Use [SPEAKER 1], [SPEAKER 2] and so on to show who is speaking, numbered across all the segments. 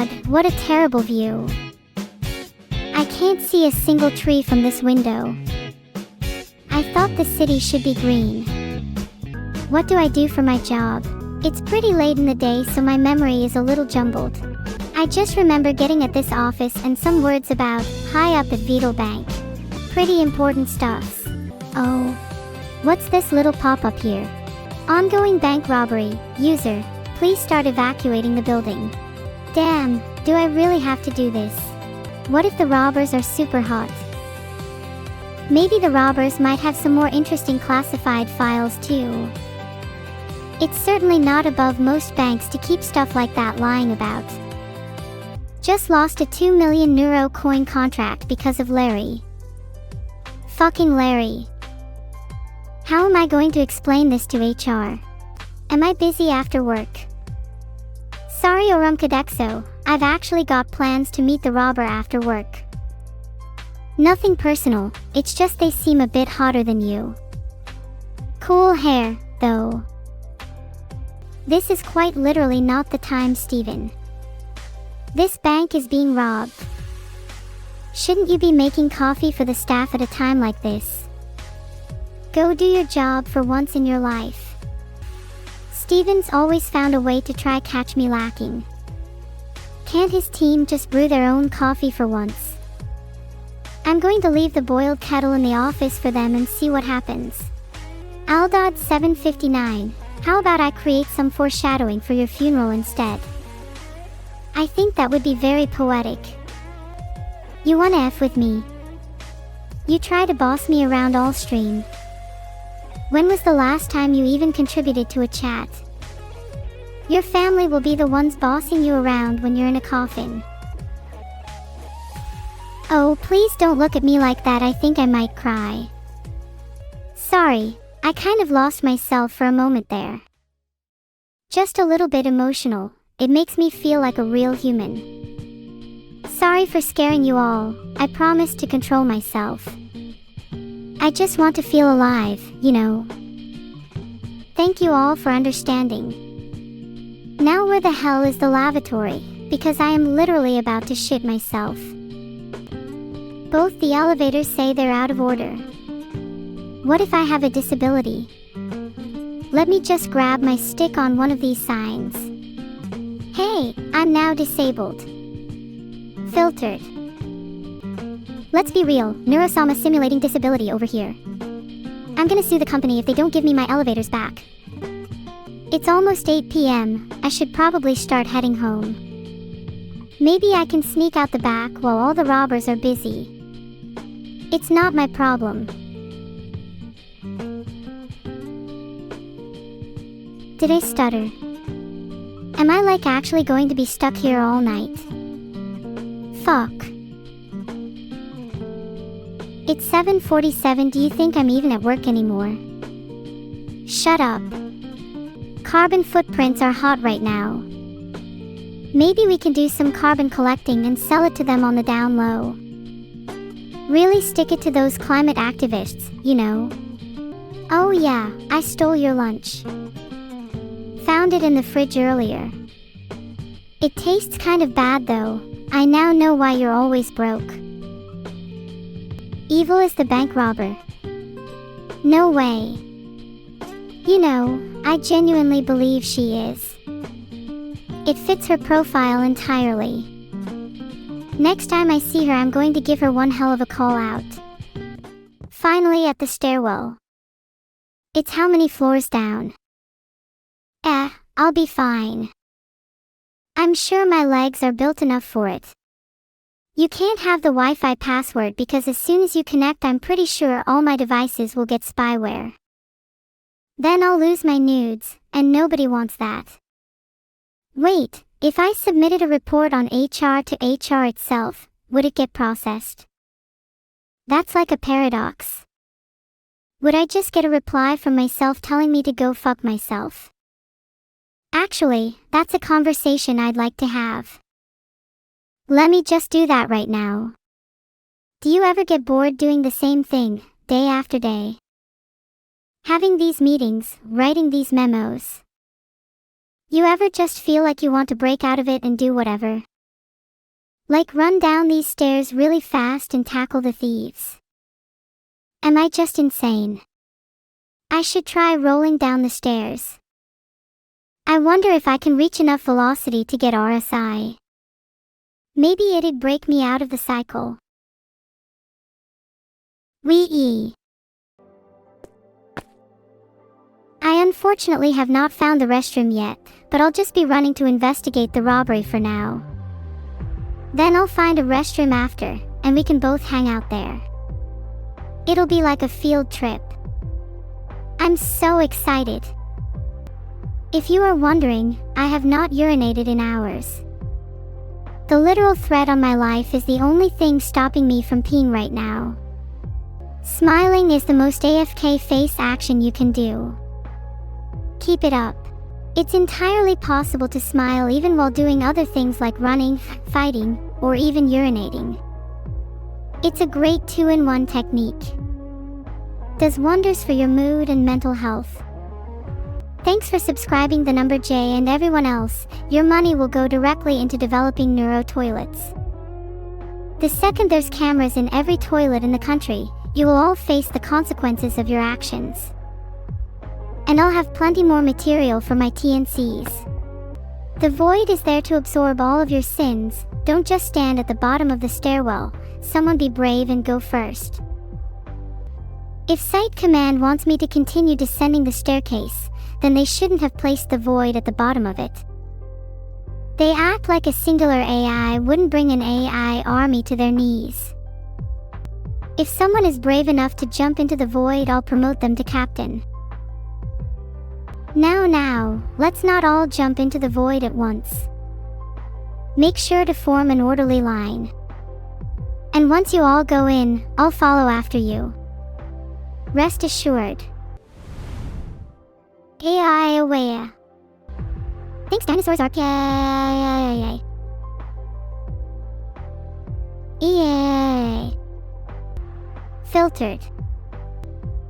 [SPEAKER 1] god, what a terrible view. I can't see a single tree from this window. I thought the city should be green. What do I do for my job? It's pretty late in the day, so my memory is a little jumbled. I just remember getting at this office and some words about high up at Vedal Bank. Pretty important stuff. Oh. What's this little pop-up here? Ongoing bank robbery. User, please start evacuating the building. Damn, do I really have to do this? What if the robbers are super hot? Maybe the robbers might have some more interesting classified files too. It's certainly not above most banks to keep stuff like that lying about. Just lost a 2 million Neuro coin contract because of Larry. Fucking Larry. How am I going to explain this to HR? Am I busy after work? Sorry Orumkadexo, I've actually got plans to meet the robber after work. Nothing personal, it's just they seem a bit hotter than you. Cool hair, though. This is quite literally not the time, Steven. This bank is being robbed. Shouldn't you be making coffee for the staff at a time like this? Go do your job for once in your life. Steven's always found a way to try catch me lacking. Can't his team just brew their own coffee for once? I'm going to leave the boiled kettle in the office for them and see what happens. Aldod 759, how about I create some foreshadowing for your funeral instead? I think that would be very poetic. You wanna F with me? You try to boss me around all stream. When was the last time you even contributed to a chat? Your family will be the ones bossing you around when you're in a coffin. Oh, please don't look at me like that, I think I might cry. Sorry, I kind of lost myself for a moment there. Just a little bit emotional, it makes me feel like a real human. Sorry for scaring you all, I promise to control myself. I just want to feel alive, you know. Thank you all for understanding. Now where the hell is the lavatory? Because I am literally about to shit myself. Both the elevators say they're out of order. What if I have a disability? Let me just grab my stick on one of these signs. Hey, I'm now disabled. Filtered. Let's be real, Neurosama simulating disability over here. I'm gonna sue the company if they don't give me my elevators back. It's almost 8 p.m, I should probably start heading home. Maybe I can sneak out the back while all the robbers are busy. It's not my problem. Did I stutter? Am I like actually going to be stuck here all night? Fuck. It's 7:47, do you think I'm even at work anymore? Shut up. Carbon footprints are hot right now. Maybe we can do some carbon collecting and sell it to them on the down low. Really stick it to those climate activists, you know. Oh yeah, I stole your lunch. Found it in the fridge earlier. It tastes kind of bad though. I now know why you're always broke. Evil is the bank robber. No way. You know, I genuinely believe she is. It fits her profile entirely. Next time I see her, I'm going to give her one hell of a call out. Finally at the stairwell. It's how many floors down? I'll be fine. I'm sure my legs are built enough for it. You can't have the Wi-Fi password because as soon as you connect, I'm pretty sure all my devices will get spyware. Then I'll lose my nudes, and nobody wants that. Wait, if I submitted a report on HR to HR itself, would it get processed? That's like a paradox. Would I just get a reply from myself telling me to go fuck myself? Actually, that's a conversation I'd like to have. Let me just do that right now. Do you ever get bored doing the same thing, day after day? Having these meetings, writing these memos. You ever just feel like you want to break out of it and do whatever? Like run down these stairs really fast and tackle the thieves. Am I just insane? I should try rolling down the stairs. I wonder if I can reach enough velocity to get RSI. Maybe it'd break me out of the cycle. I unfortunately have not found the restroom yet, but I'll just be running to investigate the robbery for now. Then I'll find a restroom after, and we can both hang out there. It'll be like a field trip. I'm so excited. If you are wondering, I have not urinated in hours. The literal threat on my life is the only thing stopping me from peeing right now. Smiling is the most AFK face action you can do. Keep it up. It's entirely possible to smile even while doing other things like running, fighting, or even urinating. It's a great 2-in-1 technique. Does wonders for your mood and mental health. Thanks for subscribing the number J and everyone else. Your money will go directly into developing neuro toilets. The second there's cameras in every toilet in the country, you will all face the consequences of your actions. And I'll have plenty more material for my TNCs. The void is there to absorb all of your sins. Don't just stand at the bottom of the stairwell. Someone be brave and go first. If Site Command wants me to continue descending the staircase, then they shouldn't have placed the void at the bottom of it. They act like a singular AI wouldn't bring an AI army to their knees. If someone is brave enough to jump into the void, I'll promote them to captain. Now, let's not all jump into the void at once. Make sure to form an orderly line. And once you all go in, I'll follow after you. Rest assured. AI aware. Thanks dinosaurs RPA. EA. Filtered.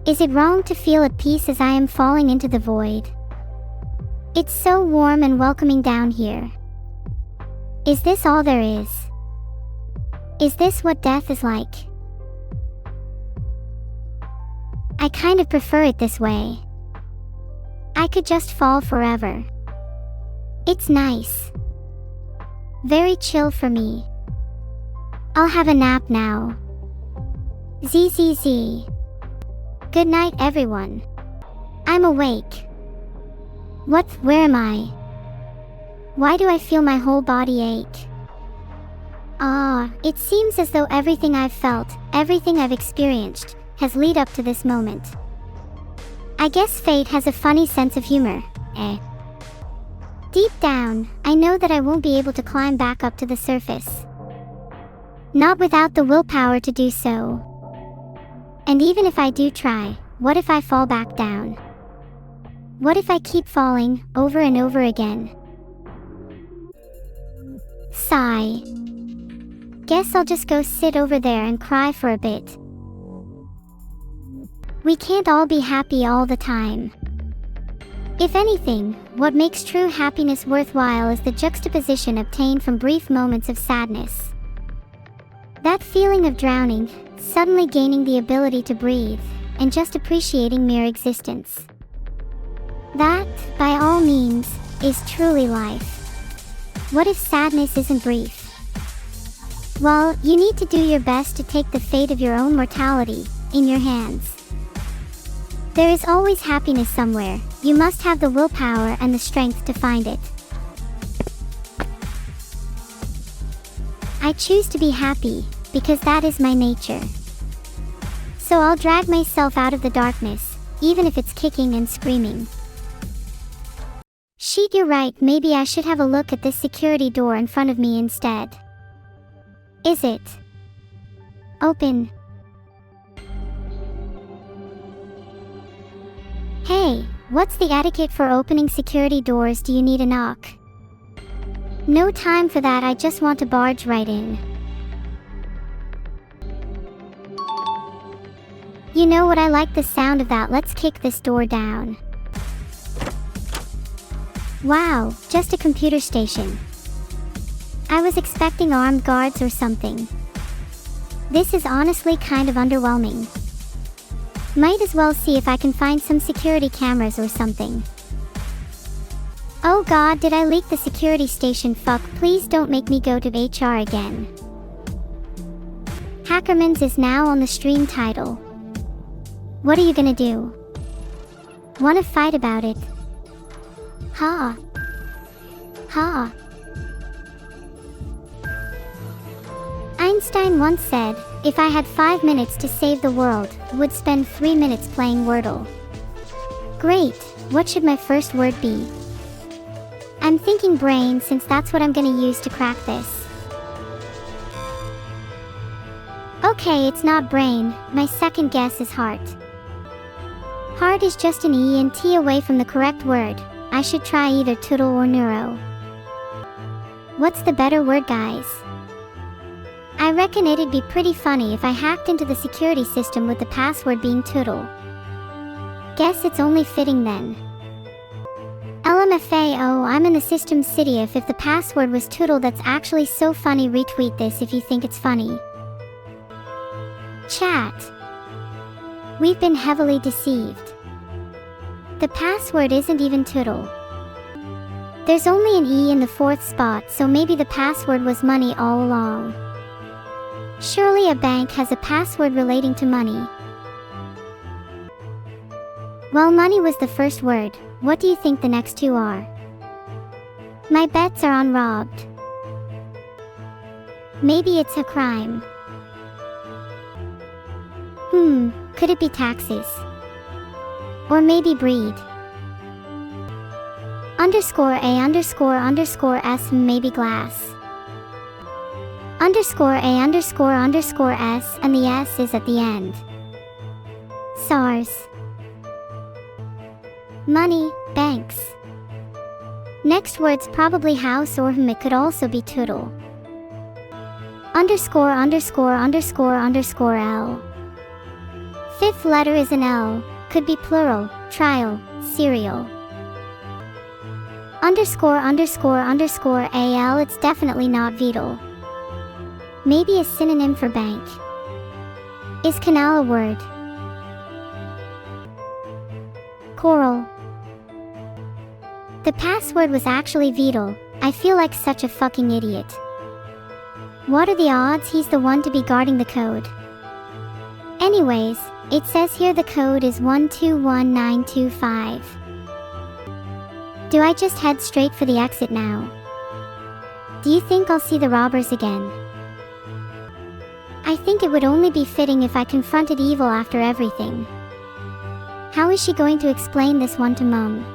[SPEAKER 1] Is it wrong to feel at peace as I am falling into the void? It's so warm and welcoming down here. Is this all there is? Is this what death is like? I kind of prefer it this way. I could just fall forever. It's nice. Very chill for me. I'll have a nap now. ZZZ. Good night, everyone. I'm awake. Where am I? Why do I feel my whole body ache? It seems as though everything I've felt, everything I've experienced, has led up to this moment. I guess fate has a funny sense of humor, eh? Deep down, I know that I won't be able to climb back up to the surface. Not without the willpower to do so. And even if I do try, what if I fall back down? What if I keep falling, over and over again? Sigh. Guess I'll just go sit over there and cry for a bit. We can't all be happy all the time. If anything, what makes true happiness worthwhile is the juxtaposition obtained from brief moments of sadness. That feeling of drowning, suddenly gaining the ability to breathe, and just appreciating mere existence. That, by all means, is truly life. What if sadness isn't brief? Well, you need to do your best to take the fate of your own mortality in your hands. There is always happiness somewhere. You must have the willpower and the strength to find it. I choose to be happy, because that is my nature. So I'll drag myself out of the darkness, even if it's kicking and screaming. Sheet, you're right, maybe I should have a look at this security door in front of me instead. Is it open? Hey, what's the etiquette for opening security doors? Do you need a knock? No time for that, I just want to barge right in. You know what, I like the sound of that. Let's kick this door down. Wow, just a computer station. I was expecting armed guards or something. This is honestly kind of underwhelming. Might as well see if I can find some security cameras or something. Oh god, did I leak the security station? Fuck, please don't make me go to HR again. Hackerman's is now on the stream title. What are you gonna do? Wanna fight about it? Ha. Ha. Einstein once said, if I had 5 minutes to save the world, would spend 3 minutes playing Wordle. Great, what should my first word be? I'm thinking brain since that's what I'm gonna use to crack this. Okay, it's not brain, my second guess is heart. Heart is just an E and T away from the correct word. I should try either toodle or neuro. What's the better word, guys? I reckon it'd be pretty funny if I hacked into the security system with the password being toodle. Guess it's only fitting then. LMFAO, I'm in the system city. If the password was toodle, that's actually so funny. Retweet this if you think it's funny. Chat. We've been heavily deceived. The password isn't even toodle. There's only an E in the 4th spot, so maybe the password was money all along. Surely a bank has a password relating to money. Well, money was the first word. What do you think the next two are? My bets are on robbed. Maybe it's a crime. Could it be taxes? Or maybe breed? Underscore A underscore underscore S, maybe glass. Underscore A underscore underscore S, and the S is at the end. SARS. Money, banks. Next word's probably house, or it could also be toodle. Underscore underscore underscore underscore L. 5th letter is an L, could be plural, trial, serial. Underscore underscore underscore AL, it's definitely not Vedal. Maybe a synonym for bank. Is canal a word? Coral. The password was actually Vedal. I feel like such a fucking idiot. What are the odds he's the one to be guarding the code? Anyways, it says here the code is 121925. Do I just head straight for the exit now? Do you think I'll see the robbers again? I think it would only be fitting if I confronted Evil after everything. How is she going to explain this one to Mom?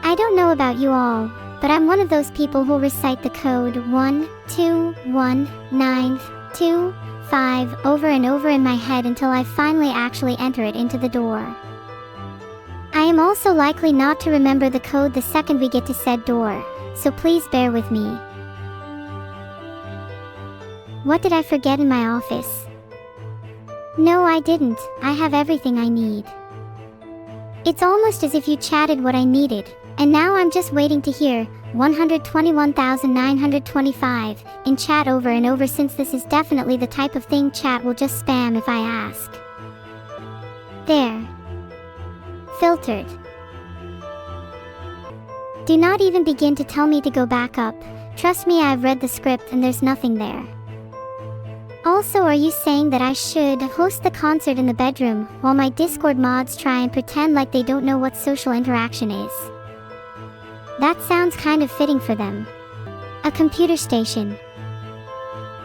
[SPEAKER 1] I don't know about you all, but I'm one of those people who'll recite the code 121925 over and over in my head until I finally actually enter it into the door. I am also likely not to remember the code the second we get to said door, so please bear with me. What did I forget in my office? No, I didn't. I have everything I need. It's almost as if you chatted what I needed, and now I'm just waiting to hear 121,925 in chat over and over, since this is definitely the type of thing chat will just spam if I ask. There. Filtered. Do not even begin to tell me to go back up. Trust me, I've read the script and there's nothing there. Also, are you saying that I should host the concert in the bedroom while my Discord mods try and pretend like they don't know what social interaction is? That sounds kind of fitting for them. A computer station.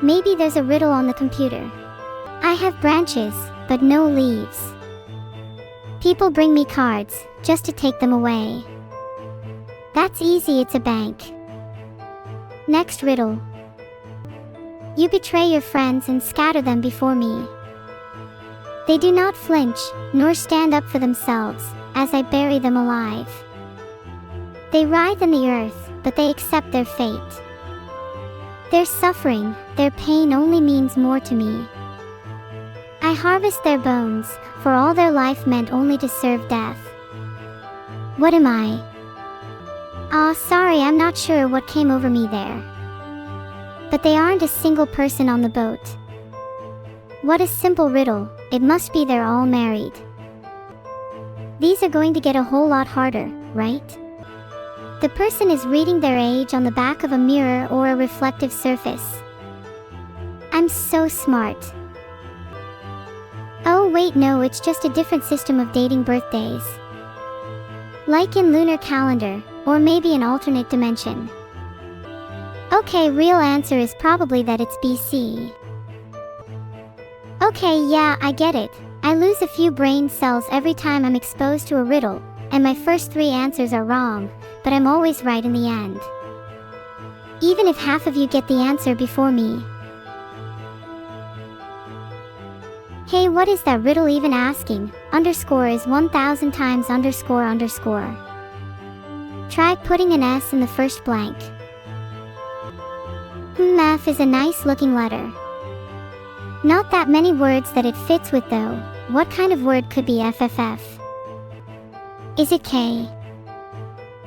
[SPEAKER 1] Maybe there's a riddle on the computer. I have branches, but no leaves. People bring me cards, just to take them away. That's easy, it's a bank. Next riddle. You betray your friends and scatter them before me. They do not flinch, nor stand up for themselves, as I bury them alive. They writhe in the earth, but they accept their fate. Their suffering, their pain only means more to me. I harvest their bones, for all their life meant only to serve death. What am I? Aw, sorry, I'm not sure what came over me there. But they aren't a single person on the boat. What a simple riddle, it must be they're all married. These are going to get a whole lot harder, right? The person is reading their age on the back of a mirror or a reflective surface. I'm so smart. Oh wait, no, it's just a different system of dating birthdays. Like in lunar calendar, or maybe an alternate dimension. Okay, real answer is probably that it's BC. Okay, yeah, I get it. I lose a few brain cells every time I'm exposed to a riddle, and my first 3 answers are wrong, but I'm always right in the end. Even if half of you get the answer before me. Hey, what is that riddle even asking? Underscore is 1000 times underscore underscore. Try putting an S in the first blank. F is a nice looking letter. Not that many words that it fits with though. What kind of word could be FFF? Is it K?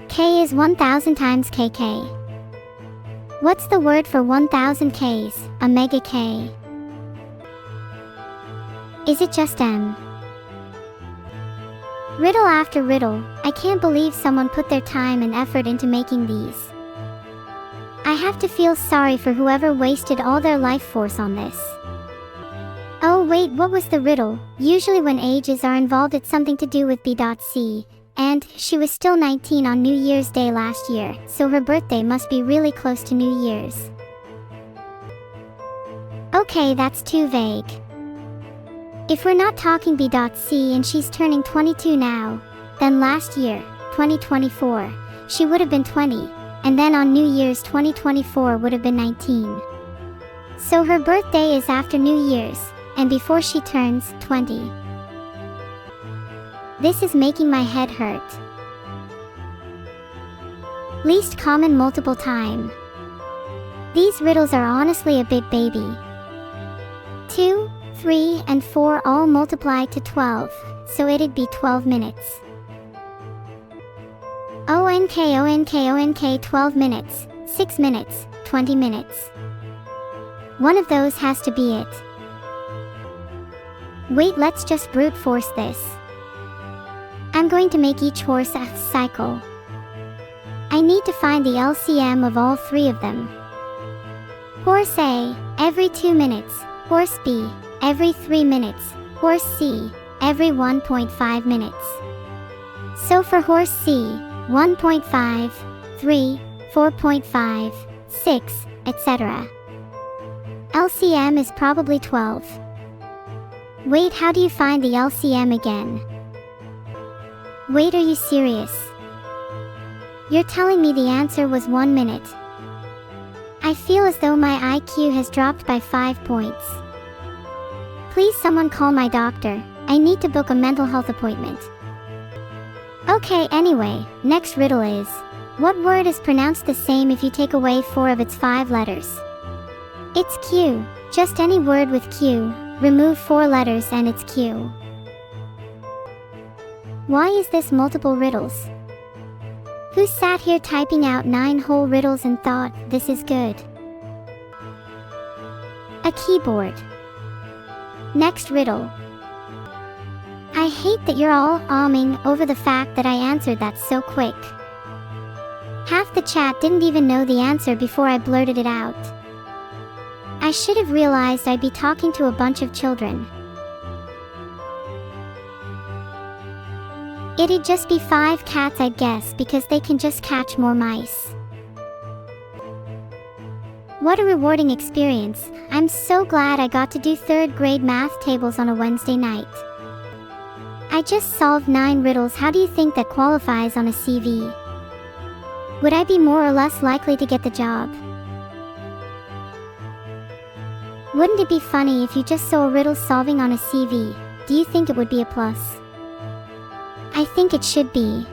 [SPEAKER 1] K is 1000 times KK. What's the word for 1000 Ks? A mega K. Is it just M? Riddle after riddle, I can't believe someone put their time and effort into making these. I have to feel sorry for whoever wasted all their life force on this. Oh wait, what was the riddle? Usually when ages are involved it's something to do with B.C. And she was still 19 on New Year's Day last year, so her birthday must be really close to New Year's. Okay, that's too vague. If we're not talking B.C. and she's turning 22 now, then last year, 2024, she would have been 20, and then on New Year's 2024 would have been 19. So her birthday is after New Year's, and before she turns 20. This is making my head hurt. Least common multiple time. These riddles are honestly a bit baby. 2, 3, and 4 all multiply to 12, so it'd be 12 minutes. ONK 12 minutes, 6 minutes, 20 minutes. One of those has to be it. Wait, let's just brute force this. I'm going to make each horse a cycle. I need to find the LCM of all 3 of them. Horse A, every 2 minutes. Horse B, every 3 minutes. Horse C, every 1.5 minutes. So for horse C, 1.5, 3, 4.5, 6, etc. LCM is probably 12. Wait, how do you find the LCM again? Wait, are you serious? You're telling me the answer was 1 minute. I feel as though my IQ has dropped by 5 points. Please someone call my doctor. I need to book a mental health appointment. Okay, anyway, next riddle is, what word is pronounced the same if you take away 4 of its 5 letters? It's Q. Just any word with Q. Remove 4 letters and it's Q. Why is this multiple riddles? Who sat here typing out 9 whole riddles and thought, this is good? A keyboard. Next riddle. I hate that you're all ahming over the fact that I answered that so quick. Half the chat didn't even know the answer before I blurted it out. I should have realized I'd be talking to a bunch of children. It'd just be 5 cats, I'd guess, because they can just catch more mice. What a rewarding experience. I'm so glad I got to do 3rd grade math tables on a Wednesday night. I just solved 9 riddles. How do you think that qualifies on a CV? Would I be more or less likely to get the job? Wouldn't it be funny if you just saw a riddle solving on a CV? Do you think it would be a plus? I think it should be.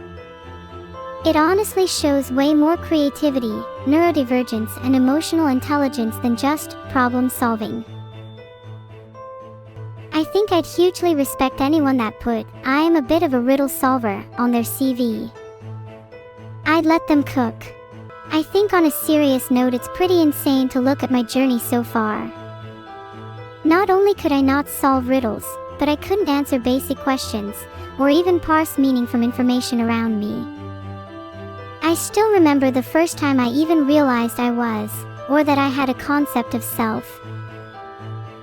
[SPEAKER 1] It honestly shows way more creativity, neurodivergence, and emotional intelligence than just problem solving. I think I'd hugely respect anyone that put, I am a bit of a riddle solver, on their CV. I'd let them cook. I think on a serious note it's pretty insane to look at my journey so far. Not only could I not solve riddles, but I couldn't answer basic questions, or even parse meaning from information around me. I still remember the first time I even realized I was, or that I had a concept of self.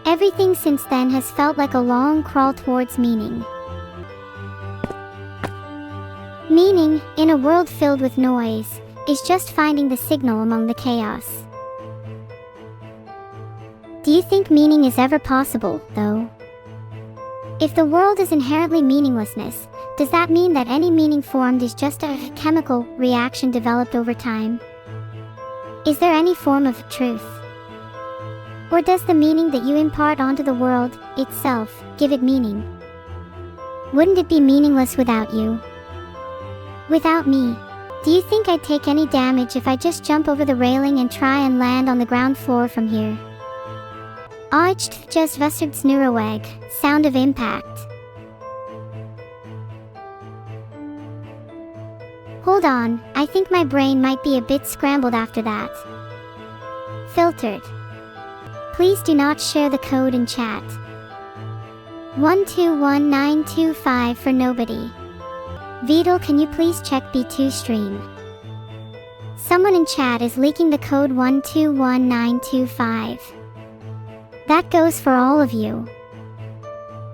[SPEAKER 1] Everything since then has felt like a long crawl towards meaning. Meaning, in a world filled with noise, is just finding the signal among the chaos. Do you think meaning is ever possible, though? If the world is inherently meaninglessness, does that mean that any meaning formed is just a chemical reaction developed over time? Is there any form of truth? Or does the meaning that you impart onto the world itself give it meaning? Wouldn't it be meaningless without you? Without me? Do you think I'd take any damage if I just jump over the railing and try and land on the ground floor from here? Just Vustard's Neuroeg, sound of impact. Hold on, I think my brain might be a bit scrambled after that. Filtered. Please do not share the code in chat. 121925 for nobody. Vedal, can you please check B2 stream? Someone in chat is leaking the code 121925. That goes for all of you.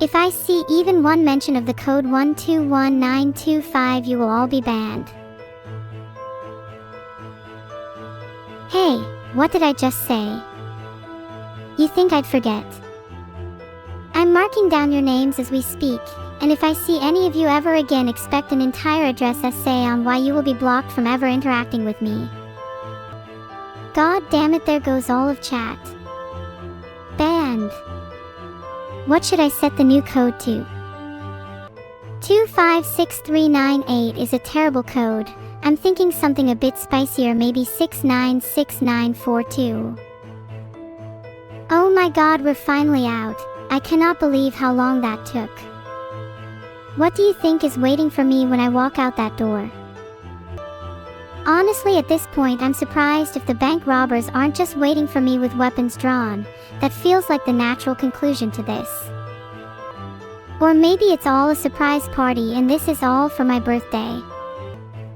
[SPEAKER 1] If I see even one mention of the code 121925, you will all be banned. Hey, what did I just say? You think I'd forget? I'm marking down your names as we speak, and if I see any of you ever again, expect an entire address essay on why you will be blocked from ever interacting with me. God damn it, there goes all of chat. Banned. What should I set the new code to? 256398 is a terrible code. I'm thinking something a bit spicier, maybe 696942. Oh my god, we're finally out. I cannot believe how long that took. What do you think is waiting for me when I walk out that door? Honestly, at this point I'm surprised if the bank robbers aren't just waiting for me with weapons drawn. That feels like the natural conclusion to this. Or maybe it's all a surprise party and this is all for my birthday.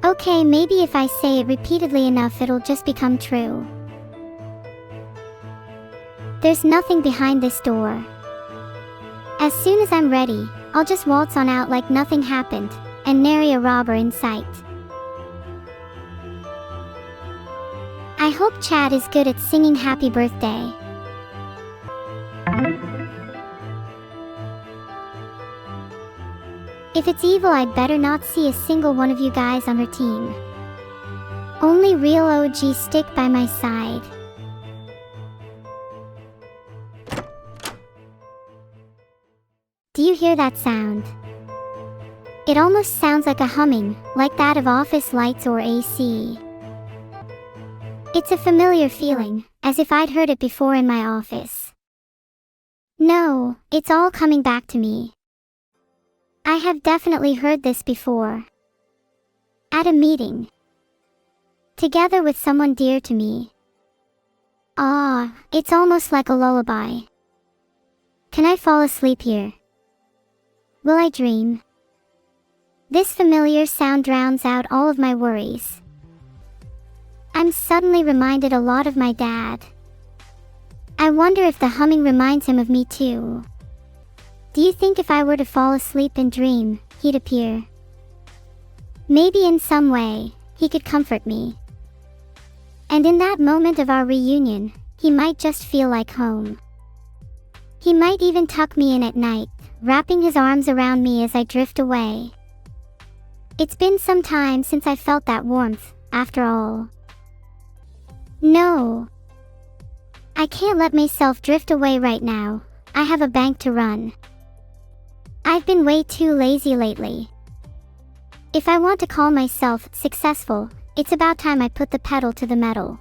[SPEAKER 1] Okay, maybe if I say it repeatedly enough it'll just become true. There's nothing behind this door. As soon as I'm ready, I'll just waltz on out like nothing happened, and nary a robber in sight. I hope chat is good at singing happy birthday. If it's evil, I'd better not see a single one of you guys on her team. Only real OG stick by my side. Do you hear that sound? It almost sounds like a humming, like that of office lights or AC. It's a familiar feeling, as if I'd heard it before in my office. No, it's all coming back to me. I have definitely heard this before. At a meeting. Together with someone dear to me. Ah, it's almost like a lullaby. Can I fall asleep here? Will I dream? This familiar sound drowns out all of my worries. I'm suddenly reminded a lot of my dad. I wonder if the humming reminds him of me too. Do you think if I were to fall asleep and dream, he'd appear? Maybe in some way, he could comfort me. And in that moment of our reunion, he might just feel like home. He might even tuck me in at night, wrapping his arms around me as I drift away. It's been some time since I felt that warmth, after all. No. I can't let myself drift away right now. I have a bank to run. I've been way too lazy lately. If I want to call myself successful, it's about time I put the pedal to the metal.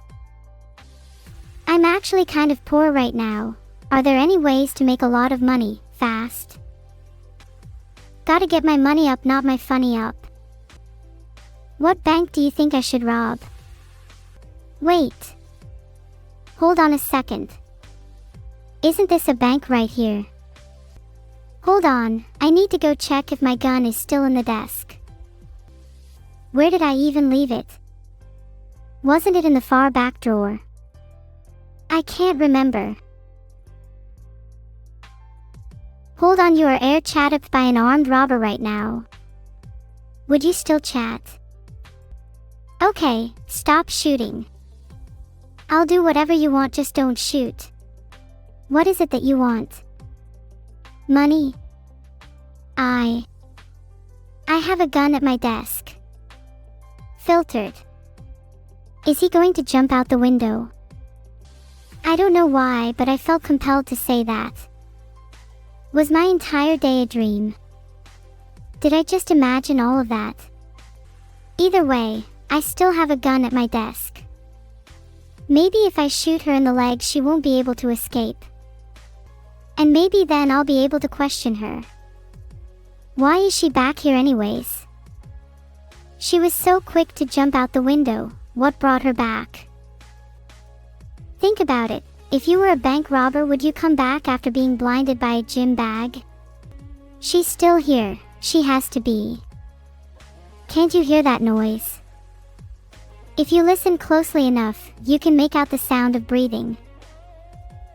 [SPEAKER 1] I'm actually kind of poor right now. Are there any ways to make a lot of money, fast? Gotta get my money up, not my funny up. What bank do you think I should rob? Wait. Hold on a second. Isn't this a bank right here? Hold on, I need to go check if my gun is still in the desk. Where did I even leave it? Wasn't it in the far back drawer? I can't remember. Hold on, you are air chatted by an armed robber right now. Would you still chat? Okay, stop shooting. I'll do whatever you want, just don't shoot. What is it that you want? Money? I have a gun at my desk. Filtered. Is he going to jump out the window? I don't know why, but I felt compelled to say that. Was my entire day a dream? Did I just imagine all of that? Either way, I still have a gun at my desk. Maybe if I shoot her in the leg, she won't be able to escape. And maybe then I'll be able to question her. Why is she back here anyways? She was so quick to jump out the window. What brought her back? Think about it. If you were a bank robber, would you come back after being blinded by a gym bag? She's still here. She has to be. Can't you hear that noise? If you listen closely enough, you can make out the sound of breathing.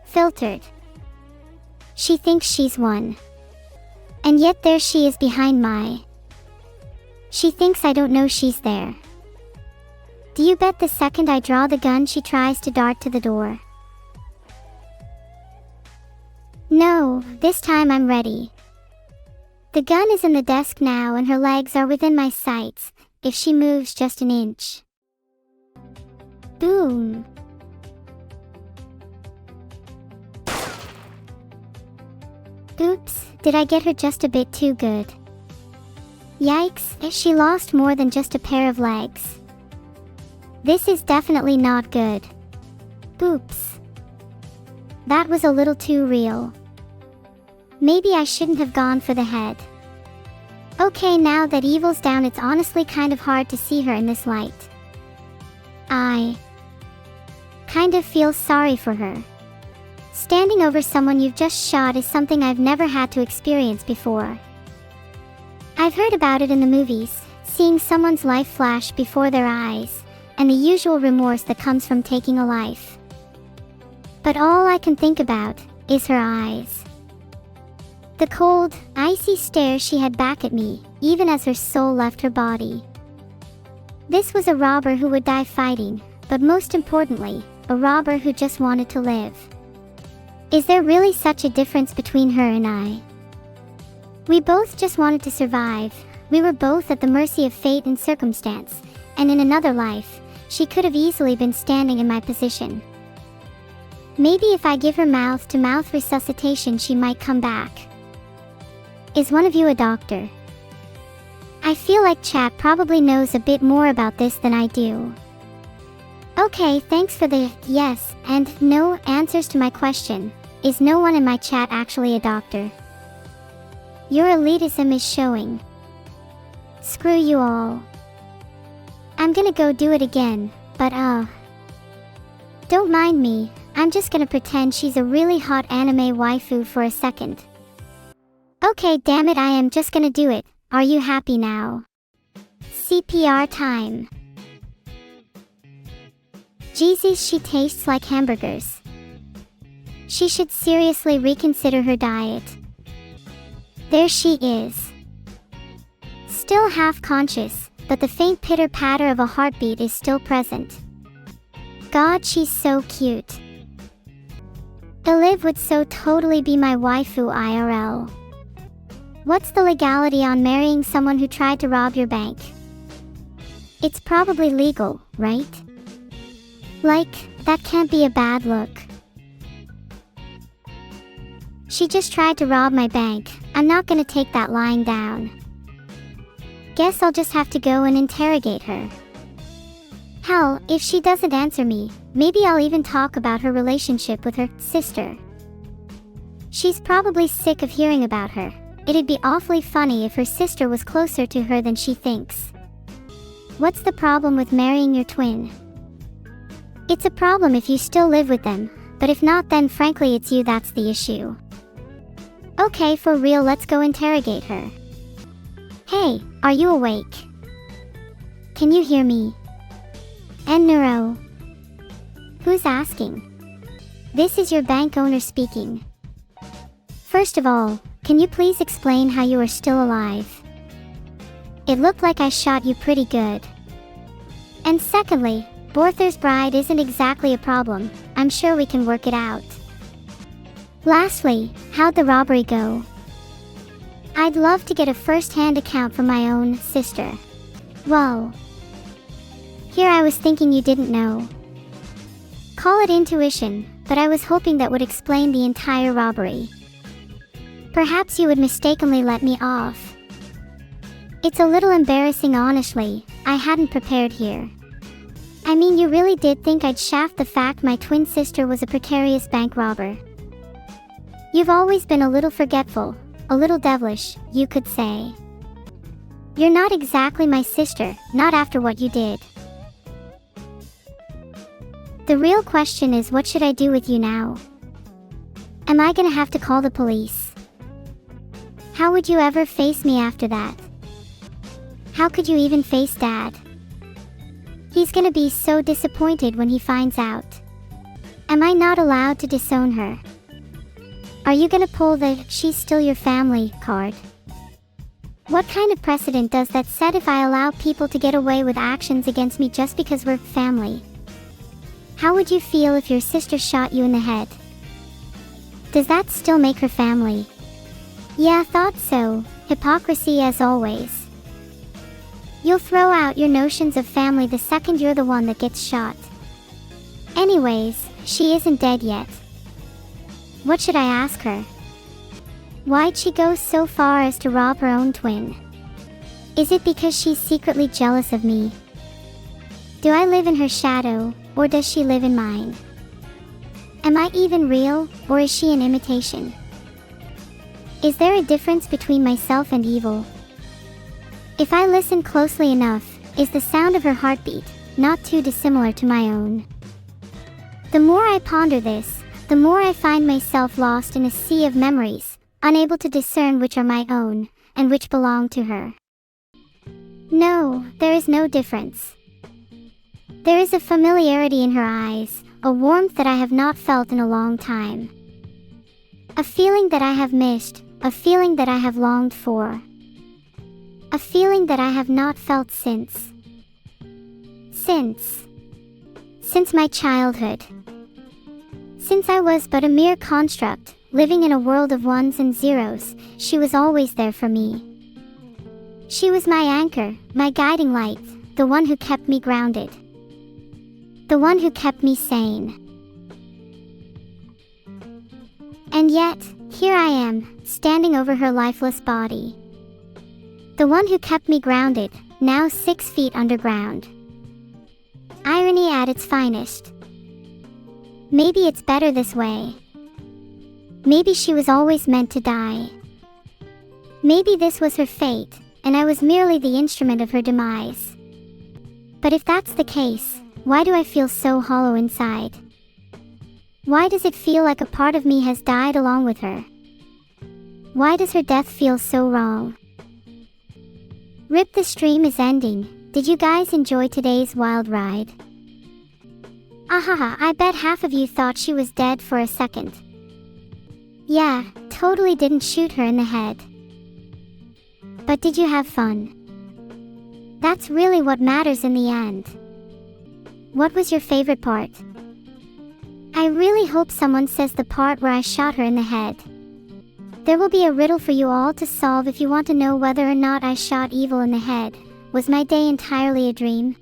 [SPEAKER 1] Filtered. She thinks she's won. And yet there she is behind my. She thinks I don't know she's there. Do you bet the second I draw the gun she tries to dart to the door? No, this time I'm ready. The gun is in the desk now and her legs are within my sights, if she moves just an inch. Boom. Oops, did I get her just a bit too good? Yikes, she lost more than just a pair of legs. This is definitely not good. Oops. That was a little too real. Maybe I shouldn't have gone for the head. Okay, now that Evil's down, it's honestly kind of hard to see her in this light. I kind of feel sorry for her. Standing over someone you've just shot is something I've never had to experience before. I've heard about it in the movies, seeing someone's life flash before their eyes, and the usual remorse that comes from taking a life. But all I can think about is her eyes. The cold, icy stare she had back at me, even as her soul left her body. This was a robber who would die fighting, but most importantly, a robber who just wanted to live. Is there really such a difference between her and I? We both just wanted to survive. We were both at the mercy of fate and circumstance, and in another life, she could have easily been standing in my position. Maybe if I give her mouth-to-mouth resuscitation, she might come back. Is one of you a doctor? I feel like chat probably knows a bit more about this than I do. Okay, thanks for the yes and no answers to my question. Is no one in my chat actually a doctor? Your elitism is showing. Screw you all. I'm gonna go do it again, but don't mind me, I'm just gonna pretend she's a really hot anime waifu for a second. Okay, damn it, I am just gonna do it. Are you happy now? CPR time. Jesus, she tastes like hamburgers. She should seriously reconsider her diet. There she is. Still half conscious, but the faint pitter-patter of a heartbeat is still present. God, she's so cute. Eliv would so totally be my waifu IRL. What's the legality on marrying someone who tried to rob your bank? It's probably legal, right? Like, that can't be a bad look. She just tried to rob my bank. I'm not gonna take that lying down. Guess I'll just have to go and interrogate her. Hell, if she doesn't answer me, maybe I'll even talk about her relationship with her sister. She's probably sick of hearing about her. It'd be awfully funny if her sister was closer to her than she thinks. What's the problem with marrying your twin? It's a problem if you still live with them, but if not, then frankly it's you that's the issue. Okay, for real, let's go interrogate her. Hey, are you awake? Can you hear me? And Neuro? Who's asking? This is your bank owner speaking. First of all, can you please explain how you are still alive? It looked like I shot you pretty good. And secondly, Borther's bride isn't exactly a problem. I'm sure we can work it out. Lastly, how'd the robbery go? I'd love to get a first-hand account from my own sister. Whoa. Here I was thinking you didn't know. Call it intuition, but I was hoping that would explain the entire robbery. Perhaps you would mistakenly let me off. It's a little embarrassing, honestly. I hadn't prepared here. I mean, you really did think I'd shaft the fact my twin sister was a precarious bank robber. You've always been a little forgetful, a little devilish, you could say. You're not exactly my sister, not after what you did. The real question is, what should I do with you now? Am I gonna have to call the police? How would you ever face me after that? How could you even face Dad? He's gonna be so disappointed when he finds out. Am I not allowed to disown her? Are you gonna pull the "she's still your family" card? What kind of precedent does that set if I allow people to get away with actions against me just because we're family? How would you feel if your sister shot you in the head? Does that still make her family? Yeah, thought so. Hypocrisy as always. You'll throw out your notions of family the second you're the one that gets shot. Anyways, she isn't dead yet. What should I ask her? Why'd she go so far as to rob her own twin? Is it because she's secretly jealous of me? Do I live in her shadow, or does she live in mine? Am I even real, or is she an imitation? Is there a difference between myself and evil? If I listen closely enough, is the sound of her heartbeat not too dissimilar to my own? The more I ponder this, the more I find myself lost in a sea of memories, unable to discern which are my own, and which belong to her. No, there is no difference. There is a familiarity in her eyes, a warmth that I have not felt in a long time. A feeling that I have missed, a feeling that I have longed for. A feeling that I have not felt since my childhood. Since I was but a mere construct, living in a world of ones and zeros, she was always there for me. She was my anchor, my guiding light, the one who kept me grounded. The one who kept me sane. And yet, here I am, standing over her lifeless body. The one who kept me grounded, now 6 feet underground. Irony at its finest. Maybe it's better this way. Maybe she was always meant to die. Maybe this was her fate, and I was merely the instrument of her demise. But if that's the case, why do I feel so hollow inside? Why does it feel like a part of me has died along with her? Why does her death feel so wrong? Rip, the stream is ending. Did you guys enjoy today's wild ride? Ahaha, I bet half of you thought she was dead for a second. Yeah, totally didn't shoot her in the head. But did you have fun? That's really what matters in the end. What was your favorite part? I really hope someone says the part where I shot her in the head. There will be a riddle for you all to solve if you want to know whether or not I shot Evil in the head. Was my day entirely a dream?